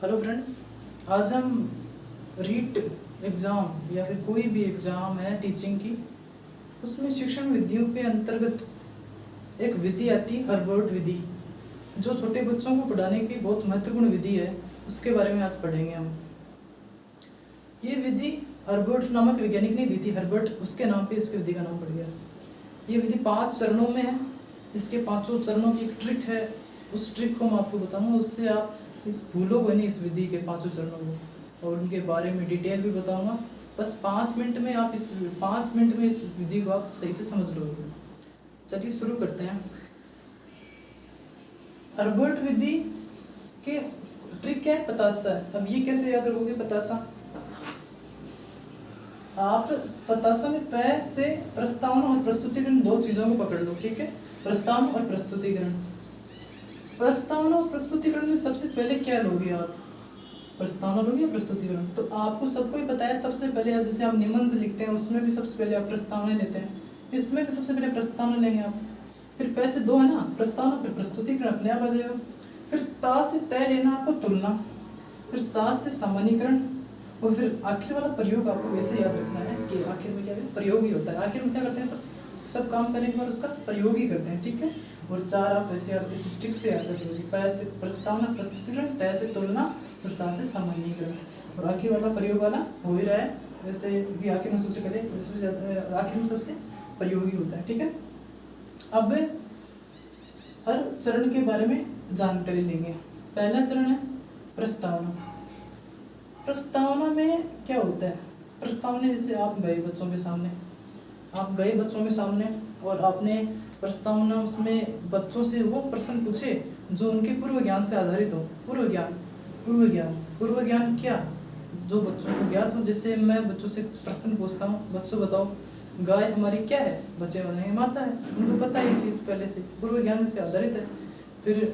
Hello friends, आज हम REET exam या फिर कोई भी एग्ज़ाम है टीचिंग की, उसमें शिक्षण विधियों के अंतर्गत एक विधि आती है हर्बर्ट विधि, जो छोटे बच्चों को पढ़ाने की बहुत महत्वपूर्ण विधि है। उसके बारे में आज पढ़ेंगे हम। ये विधि हर्बर्ट नामक वैज्ञानिक ने दी थी। हर्बर्ट उसके नाम पे इसकी विधि का नाम पड़ गया। ये विधि 5 चरणों में है। इसके 5 चरणों की एक ट्रिक है, उस ट्रिक को मैं आपको बताऊंगा। उससे आप इस भूलोगे नहीं इस विधि के 5 चरणों को, और उनके बारे में डिटेल भी बताऊंगा। बस 5 मिनट में आप इस 5 मिनट में इस विधि को आप सही से समझ लोगे। चलिए शुरू करते हैं। हर्बर्ट विधि के ट्रिक क्या है? पतासा। अब ये कैसे याद रखोगे? पतासा, आप पतासा में प से प्रस्तावना और प्रस्तुतिकरण 2 चीजों को पकड़ लो, ठीक है? प्रस्तावना और प्रस्तुतिकरण। प्रस्तावना और प्रस्तुतिकरण में सबसे पहले क्या लोगे आप? प्रस्तावना लोगे या प्रस्तुतिकरण? तो आपको सबको ही पता है, सबसे पहले आप जैसे आप निबंध लिखते हैं उसमें भी सबसे पहले आप प्रस्तावना लेते हैं, इसमें भी सबसे पहले प्रस्तावना लेंगे आप। फिर प से 2 है ना प्रस्तावना, फिर प्रस्तुतिकरण अपने आप आ जाएगा। फिर ता से तय लेना आपको तुलना, फिर सा से सामान्यीकरण, और फिर आखिर वाला प्रयोग आपको वैसे याद रखना है कि आखिर में क्या है? प्रयोग ही होता है। आखिर में क्या करते हैं? सब काम करने के बाद उसका प्रयोग ही करते हैं, ठीक है? और 4 आप वैसे याद इस ट्रिक से याद रखोगे। प से प्रस्तावना, प्रस्तुतिकरण, तय से तुलना, और सा से सामान्यीकरण, और आखिर वाला प्रयोग वाला हो ही रहा है। वैसे भी आखिर में सबसे पहले आखिर में सबसे प्रयोग ही होता है, ठीक है? अब हर चरण के बारे में जानकारी लेंगे। पहला चरण है प्रस्तावना। प्रस्तावना में क्या होता है? प्रस्तावना जैसे आप गए बच्चों के सामने और आपने प्रस्तावना उसमें बच्चों से वो प्रश्न पूछे जो उनके पूर्व ज्ञान से आधारित हो। पूर्व ज्ञान क्या? जो बच्चों को ज्ञात हो। जैसे मैं बच्चों से प्रश्न पूछता हूँ, बच्चों बताओ गाय हमारी क्या है? बच्चे बताएंगे माता है। उनको पता है ये चीज़ पहले से, पूर्व ज्ञान से आधारित है। फिर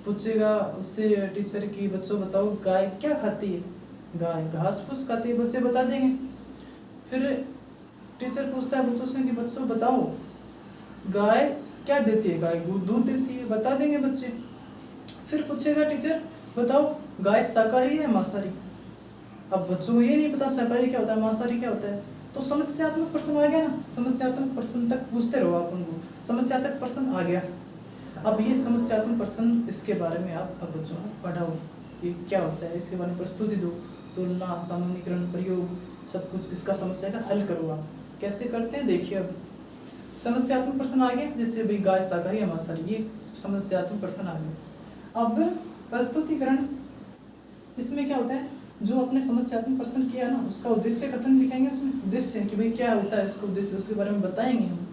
पूछेगा उससे टीचर की, बच्चों बताओ गाय क्या खाती है? गाय घास फूस खाती है, बच्चे बता देंगे। फिर टीचर पूछता है बच्चों से कि बच्चों बताओ गाय क्या देती है? गाय दूध देती है, बता देंगे बच्चे। फिर पूछेगा टीचर बताओ गाय शाकाहारी है मांसाहारी? अब बच्चों को ये नहीं पता शाकाहारी क्या होता है, मांसाहारी क्या होता है। तो समस्यात्मक प्रश्न आ गया ना, समस्यात्मक प्रश्न तक पूछते रहो आप उनको। समस्यात्मक प्रश्न आ गया। अब ये समस्यात्मक प्रश्न, इसके बारे में आप अब बच्चों को पढ़ाओ ये क्या होता है, इसके बारे में प्रस्तुति दो, तुलना, सामान्यीकरण, प्रयोग, सब कुछ इसका समस्या का हल करो। आप कैसे करते हैं देखिए। अब समस्यात्मक प्रश्न आ गए, जैसे भाई गाय शाकाहारी या मांसाहारी, ये समस्यात्मक प्रश्न आ गए। अब प्रस्तुतिकरण, इसमें क्या होता है? जो अपने समस्यात्मक प्रश्न किया ना उसका उद्देश्य कथन लिखेंगे। उसमें उद्देश्य कि भाई क्या होता है इसका उद्देश्य, उसके बारे में बताएंगे हम।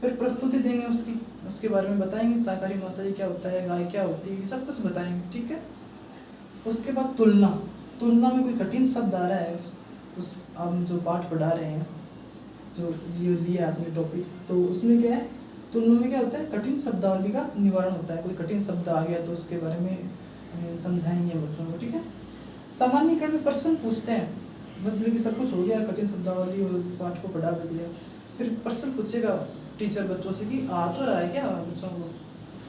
फिर प्रस्तुति देंगे उसके बारे में बताएंगे, शाकाहारी मांसाहारी क्या होता है, गाय क्या होती है, सब कुछ बताएंगे, ठीक है? उसके बाद तुलना में कोई कठिन शब्द आ रहा है उस हम जो पाठ पढ़ा रहे हैं, जो लिया आपने टॉपिक, तो उसमें क्या है? तुलना में क्या होता है? कठिन शब्दावली का निवारण होता है। कोई कठिन शब्द आ गया तो उसके बारे में समझाएंगे बच्चों को, ठीक है? सामान्यीकरण में प्रश्न पूछते हैं, मतलब कि सब कुछ हो गया, कठिन शब्दावली और पाठ को पढ़ा भी दिया। फिर प्रश्न पूछेगा टीचर बच्चों से कि आ तो रहा है क्या बच्चों को।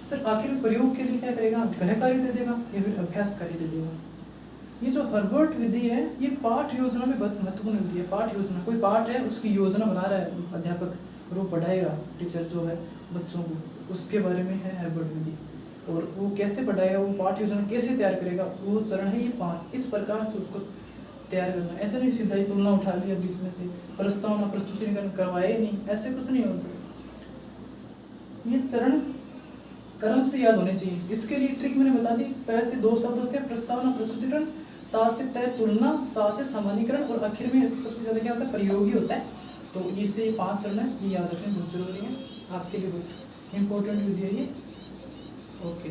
फिर आखिर में प्रयोग के लिए क्या करेगा? गृह कार्य दे देगा या फिर अभ्यास कार्य दे देगा। ये जो हर्बर्ट विधि है ये पाठ योजना में बहुत महत्वपूर्ण विधि है। पाठ योजना, कोई पाठ है उसकी योजना बना रहा है अध्यापक, और वो पढ़ाएगा टीचर जो है बच्चों को, उसके बारे में है हर्बर्ट विधि। और वो कैसे पढ़ाएगा, वो पाठ योजना कैसे तैयार करेगा, वो चरण है ये 5। इस प्रकार से उसको तैयार करना। ऐसे नहीं सीधा ही तुलना उठा लिया बीच में से, प्रस्तावना प्रस्तुतिकरण करवाया ही नहीं, ऐसे कुछ नहीं होता। ये चरण क्रम से याद होने चाहिए। इसके लिए ट्रिक मैंने बता दी। प से 2 शब्द होते हैं, प्रस्तावना, प्रस्तुतिकरण, ता से तय, तुलना, सा से सामान्यीकरण, और आखिर में सबसे ज्यादा क्या होता है? प्रयोगी होता है। तो ये से 5 चरण है, ये याद रखना बहुत जरूरी है, आपके लिए बहुत इंपॉर्टेंट विधि है ये। ओके।